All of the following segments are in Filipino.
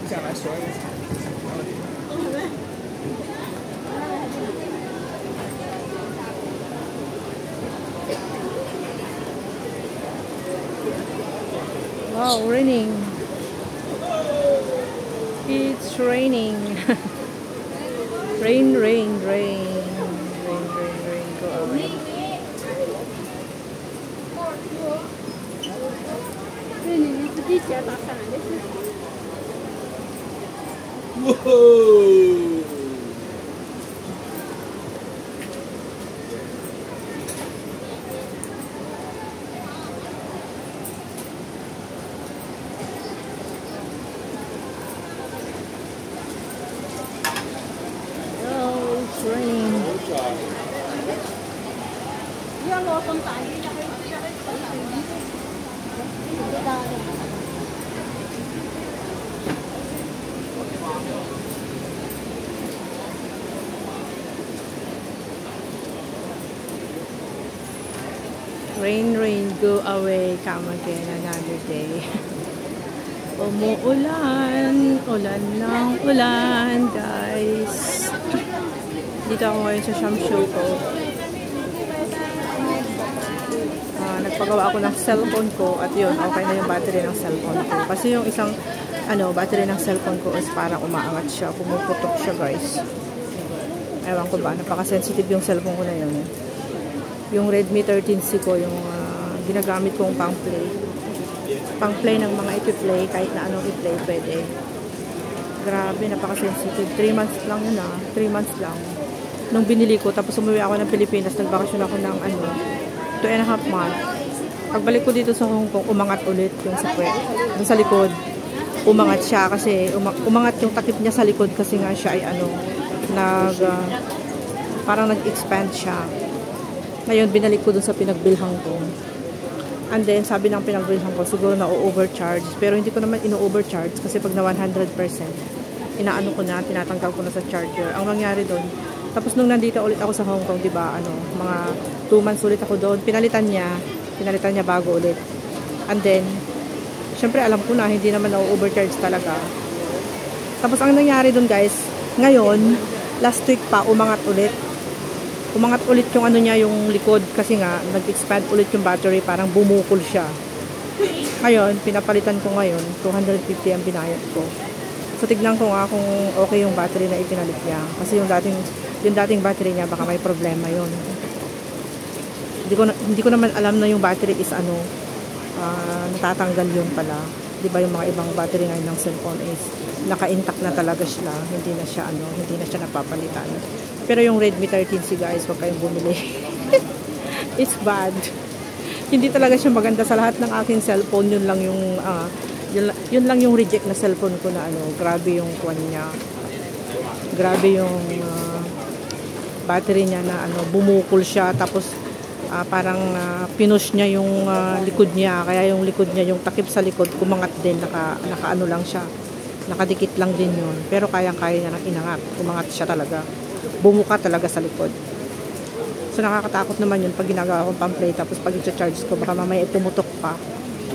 不想来说一下。Wow, raining. It's raining. Rain, rain, rain. Rain, rain, rain. Go away. Whoa! Oh, it's raining. Rain, rain, go away, come again another day. Umuulan, ulan ng ulan, guys. Dito ako ngayon sa Shamshuko. Nagpagawa ako ng cellphone ko at yun, okay na yung battery ng cellphone ko. Kasi yung isang battery ng cellphone ko is parang umaangat siya, pumuputok siya, guys. Ewan ko ba, napaka-sensitive yung cellphone ko na yun. Yung Redmi 13C ko, yung ginagamit kong pang-play. Pang-play ng mga i-play, kahit na anong i-play, pwede. Grabe, napaka-sensitive. 3 months lang yun 3 months lang. Nung binili ko, tapos umuwi ako ng Pilipinas, nagbakasyon ako ng 2.5 months. Pagbalik ko dito sa Hong Kong, umangat ulit yung sa puwet. Doon sa likod, umangat siya kasi, umangat yung takip niya sa likod kasi nga siya ay parang nag-expand siya. Ngayon, binalik ko dun sa pinagbilhan ko. And then, sabi ng pinagbilhan ko, siguro na-overcharge. Pero hindi ko naman ino-overcharge kasi pag na 100%, inaano ko na, tinatanggal ko na sa charger. Ang nangyari dun, tapos nung nandito ulit ako sa Hong Kong, diba, mga 2 months ulit ako doon, pinalitan niya bago ulit. And then, syempre alam ko na, hindi naman na-overcharge talaga. Tapos ang nangyari dun, guys, ngayon, last week pa, umangat ulit yung yung likod kasi nga nag-expand ulit yung battery, parang bumukol siya. Ngayon, pinapalitan ko ngayon, 250 ang binayad ko. So tignan ko nga kung okay yung battery na ipinalit niya. Kasi yung dating battery niya baka may problema yon. Hindi ko naman alam na yung battery is natatanggal yun pala. Di ba yung mga ibang battery ngayon ng cellphone is naka-intact na talaga siya, hindi na siya napapalitan. Pero yung Redmi 13C, guys, wag kayong bumili. It's bad. Hindi talaga siya maganda sa lahat ng aking cellphone. Yun lang yung reject na cellphone ko na grabe yung kuwan niya. Grabe yung battery niya na bumukol siya, tapos parang pinush niya yung likod niya, kaya yung likod niya, yung takip sa likod kumangat din, naka lang siya, nakadikit lang din yun, pero kayang-kaya niya nang inangat, kumangat siya talaga, bumuka talaga sa likod. So nakakatakot naman yun pag ginagawa kong pang-play, tapos pag i-charge ko baka mamaya pumutok pa,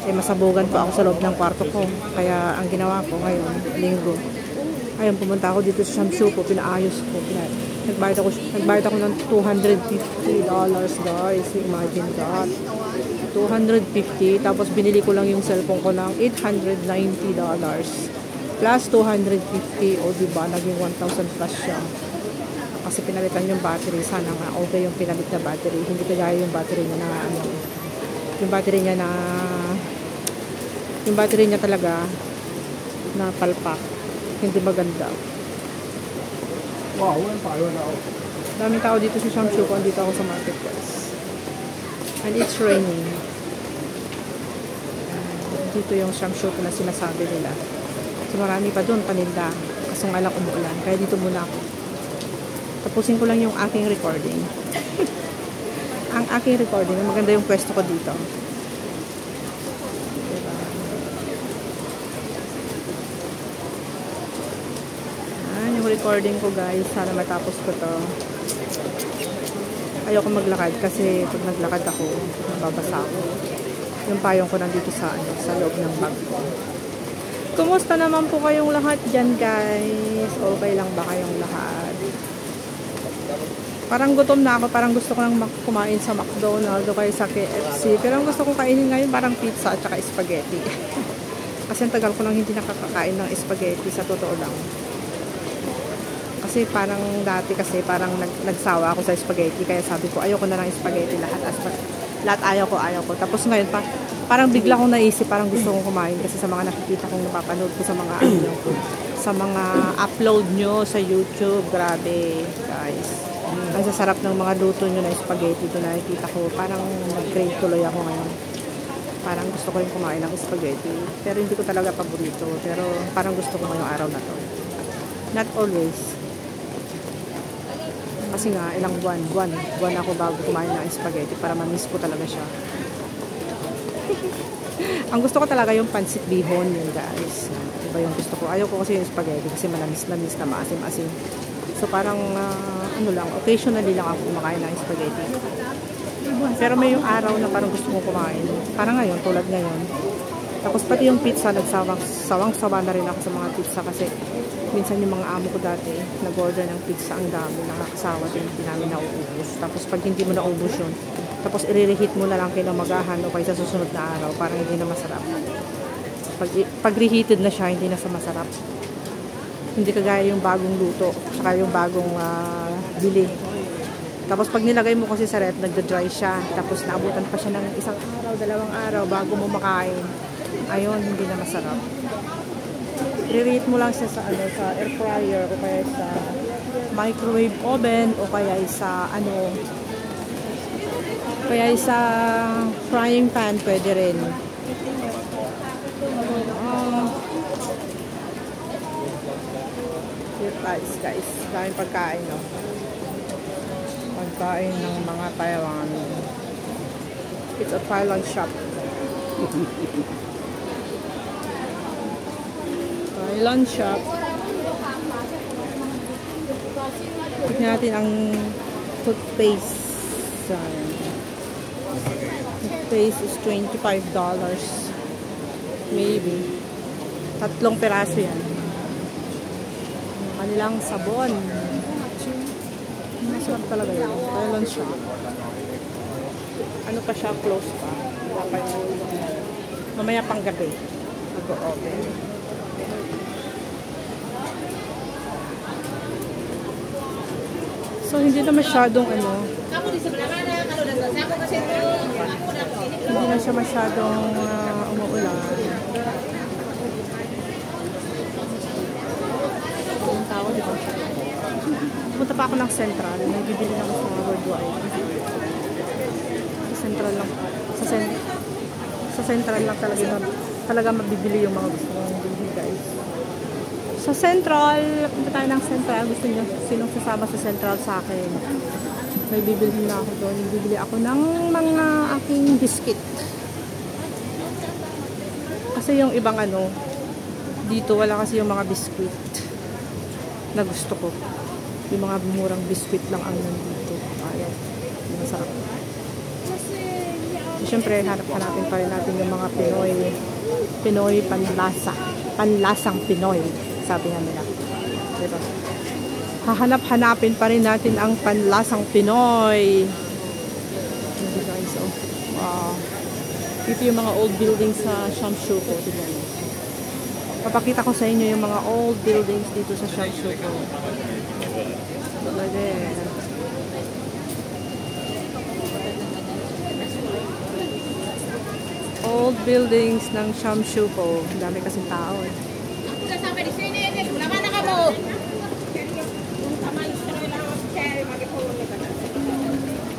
masabugan pa ako sa loob ng kwarto ko. Kaya ang ginawa ko ngayon, linggo, ayun, pumunta ako dito sa Shamshuko, pinaayos ko, nagbayad ako ng $250, guys. Imagine that. 250. Tapos binili ko lang yung cellphone ko ng $890 plus 250. O diba, naging 1,000 plus siya. Kasi pinalitan yung battery. Sana nga okay yung pinalit na battery. Hindi kagaya yung battery niya na yung battery niya talaga na palpak. Hindi maganda. Wow, daming tao dito sa Shamshuko. Dito ako sa market, guys. And it's raining. Dito yung Shamshuko na sinasabi nila. So marami pa doon paninda. Kaso nga lang umuulan. Kaya dito muna ako. Tapusin ko lang yung aking recording. Ang aking recording. Maganda yung pwesto ko dito. recording ko guys. Sana matapos ko to. Ayoko maglakad kasi pag naglakad ako, nababasa ako. Yung payong ko nandito sa loob ng bag ko. Kumusta naman po kayong lahat dyan guys? Okay lang ba kayong lahat? Parang gutom na ako. Parang gusto ko nang kumain sa McDonald's o kaya sa KFC. Pero ang gusto ko kainin ngayon parang pizza at saka spaghetti. Kasi ang tagal ko nang hindi nakakakain ng spaghetti sa totoo lang. Kasi parang dati kasi parang nagsawa ako sa spaghetti. Kaya sabi ko ayoko na ng spaghetti lahat ayaw ko. Tapos ngayon parang bigla kong naisip, parang gusto kong kumain kasi sa mga nakikita kong napapanood ko sa mga sa mga upload nyo sa YouTube. Grabe guys. Ang sasarap ng mga luto nyo na spaghetti doon nakikita ko. Parang nag-crave tuloy ako ngayon. Parang gusto ko rin kumain ng spaghetti. Pero hindi ko talaga paborito. Pero parang gusto ko ngayong araw na to. Not always. Kasi nga, ilang buwan ako bago kumain ng spaghetti para ma-miss ko talaga siya. Ang gusto ko talaga yung pancit bihon yun guys. Diba yung gusto ko? Ayaw ko kasi yung spaghetti kasi malamis-lamis na maasim-asim. So parang occasionally lang ako kumakain ng spaghetti. Pero may yung araw na parang gusto kong kumain. Parang ngayon, tulad ngayon. Tapos pati yung pizza, sawang-sawa na rin ako sa mga pizza kasi minsan yung mga amo ko dati, nag-order ng pizza, ang dami, nakakasawa din, hindi namin nauubos. Tapos pag hindi mo naubos yun, tapos i-reheat mo na lang kinamagahan o kaya sa susunod na araw, parang hindi na masarap. Pag reheated na siya, hindi na sa masarap. Hindi kagaya yung bagong luto, saka yung bagong bili. Tapos pag nilagay mo kasi sa ref, nagda-dry siya. Tapos naabutan pa siya ng isang araw, dalawang araw bago mo makain. Ayun, hindi na masarap. I-reheat mo lang siya sa air fryer o kaya sa microwave oven o kaya sa sa frying pan pwede rin. Here guys, daming pagkain no. Pagkain ng mga Taiwan. It's a Thailand shop. Thailand shop. Tignan natin ang toothpaste. Toothpaste is $25. Maybe. 3 peraso yan. Kanilang sabon. Masarap talaga yun. Thailand shop. Ano pa siya? Close pa. Dapat mamaya pang gabi. Mag-open. So, hindi na masyadong hindi na siya masyadong umuulan. Ang tao, di ba? Punta pa ako ng Central. May bibili ako sa Worldwide. Sa Central lang. Sa Central lang talaga mabibili yung mga gusto kong bilhin guys. Sa Central, punta tayo ng Central. Gusto niyo, sinong sasama sa Central sa akin? May bibili na ako doon. Bibili ako ng mga aking biscuit. Kasi yung ibang dito wala kasi yung mga biscuit na gusto ko. Yung mga murang biscuit lang ang nandito. Ayaw. Masarap. Siyempre, hanapin pa rin natin yung mga Pinoy panlasa. Panlasang Pinoy. Sabi nga nila. Diba? Hahanap-hanapin pa rin natin ang panlasang Pinoy. Guys, wow. Dito yung mga old buildings sa Shamshuko. Papakita ko sa inyo yung mga old buildings dito sa Shamshuko. Old buildings ng Shamshuko. Dami kasing tao eh.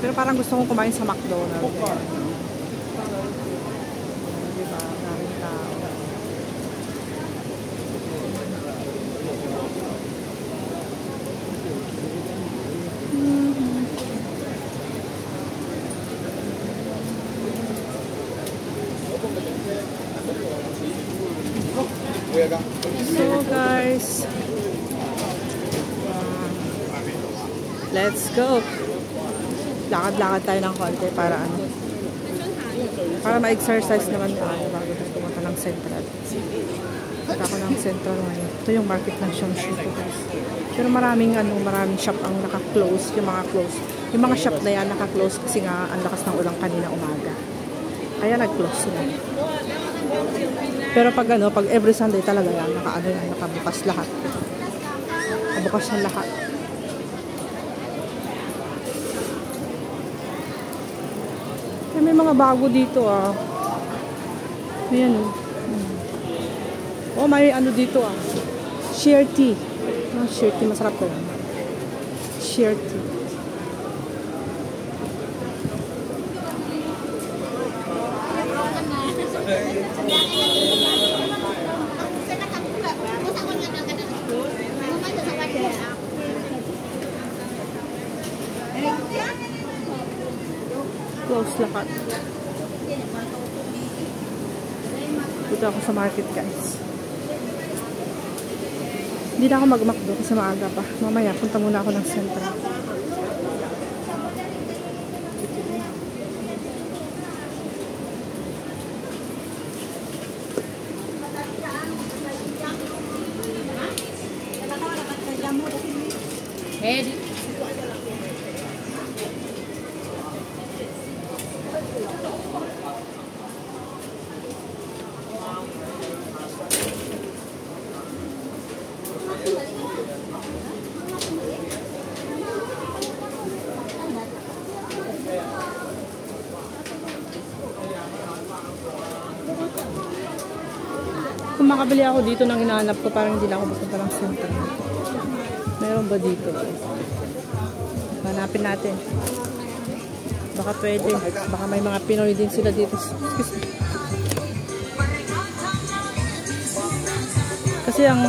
Pero parang gusto kong kumain sa McDonald's. Diba? Daming tao. So guys, Let's go. Lakad-lakad tayo ng konti para ano. Para ma-exercise naman tayo bago tayo pumunta ng Central. Punta ako ng Central ngayon. Ito yung market ng Xiongxi ko, guys. Pero maraming shop ang naka-close, yung mga close. Yung mga shop na yan naka-close kasi nga ang lakas ng ulang kanina umaga. Kaya nag-close sila. Pero pag every Sunday talaga yan, nakabukas lahat. Nakabukas na lahat. May mga bago dito ah. Ayan oh. Oh, may ano dito ah. Sheer tea. Sheer tea, masarap ko yan. Sheer tea. Close lahat. Dito ako sa market, guys. Hindi na ako mag-McDo kasi maaga pa. Mamaya, punta muna ako ng Central. Kung makabili ako dito ng hinahanap ko, parang hindi na ako pupunta ng Central. Meron ba dito? Hanapin natin. Baka pwede. Baka may mga Pinoy din sila dito. Kasi ang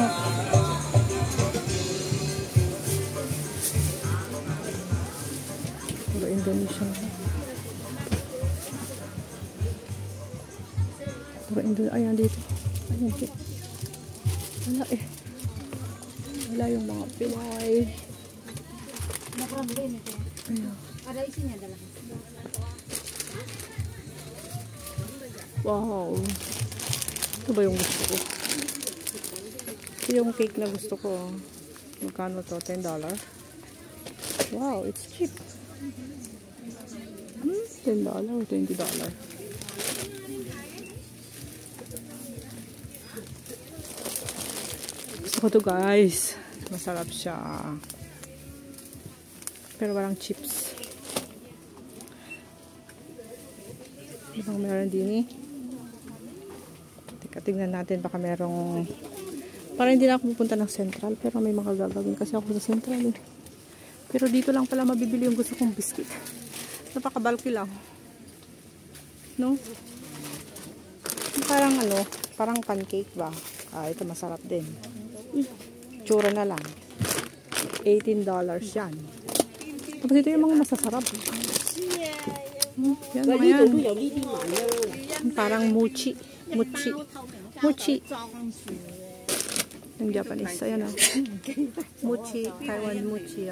puro Indonesian. Puro Indonesian. Ayan dito. Ayan dito. Wala eh. Wala yung mga Pinoy. Ayan. Ada isinya dalam. Wow. Ito ba yung gusto ko? Ito yung cake na gusto ko. Magkano to? $10? Wow, it's cheap. $10 or $20? Gusto ko to, guys. Masarap siya. Pero walang chips. Ibang meron din eh. Teka, tignan natin. Baka merong... Parang hindi na ako pupunta ng Central. Pero may mga gagawin kasi ako sa Central eh. Pero dito lang pala mabibili yung gusto kong biscuit. Napaka-bulky lang. No? Parang parang pancake ba? Ah, ito masarap din. Tsura na lang. $18 yan. Tapos ito yung mga masasarap. Yan mga yan. Parang mochi. Mochi. Yung Japanese. Ayan o. Mochi. Taiwan mochi.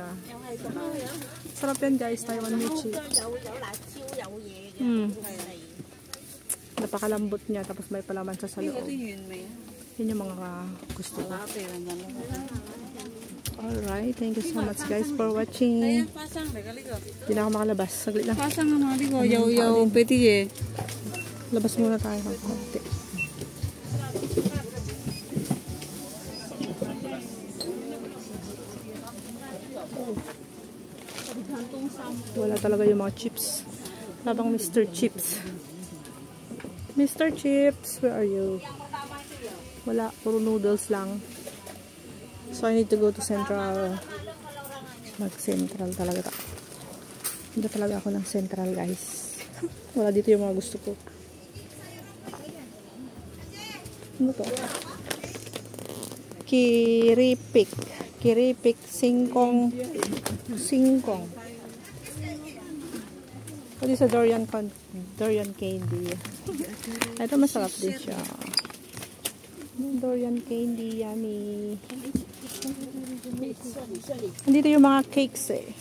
Sarap yan, guys. Taiwan mochi. Napakalambot niya. Tapos may palaman sa loob. Yun yung mga gusto ko. Alright, thank you so much guys for watching. Hindi na ako makalabas. Saglit lang. Pasang ano, di ko, yaw peti eh. Labas muna tayo ng konti. Wala talaga yung mga chips. Labang Mr. Chips. Mr. Chips, where are you? Wala, puro noodles lang. So, I need to go to Central. Mag-Central talaga. Hindi talaga ako ng Central, guys. Wala dito yung mga gusto ko. Ano to? Kiripik. Kiripik. Singkong. What is a durian candy? Ito masarap din siya. Durian candy. Yummy. Andito yung mga cakes eh.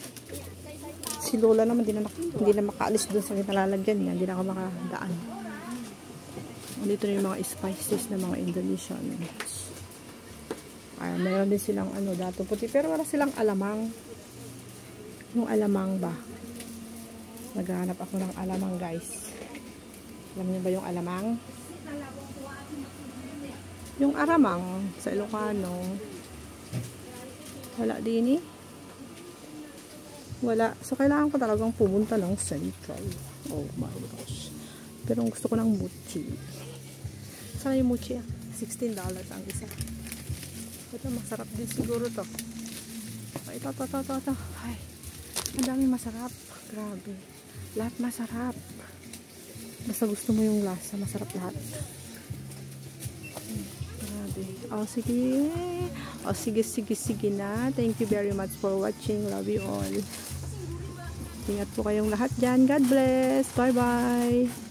Si Lola naman, hindi na makaalis doon sa kinalalagyan niya. Hindi na ako makadaan. Dito na yung mga spices na mga Indonesian. Ay, mayroon din silang dato puti. Pero wala silang alamang. Yung alamang ba? Naghahanap ako ng alamang, guys. Alam niyo ba yung alamang? Yung aramang sa Ilocano. Wala din eh. Wala. So, kailangan ko talagang pumunta ng Central. Oh my gosh. Pero gusto ko ng mochi. Sana yung mochi ah? $16 ang isa. Ito, masarap din siguro to. Ito. Ay, ang daming masarap. Grabe. Lahat masarap. Basta gusto mo yung lasa, masarap lahat. Grabe. Oh, sige. Oh, sige na. Thank you very much for watching. Love you all. Ingat po kayong lahat dyan. God bless. Bye-bye.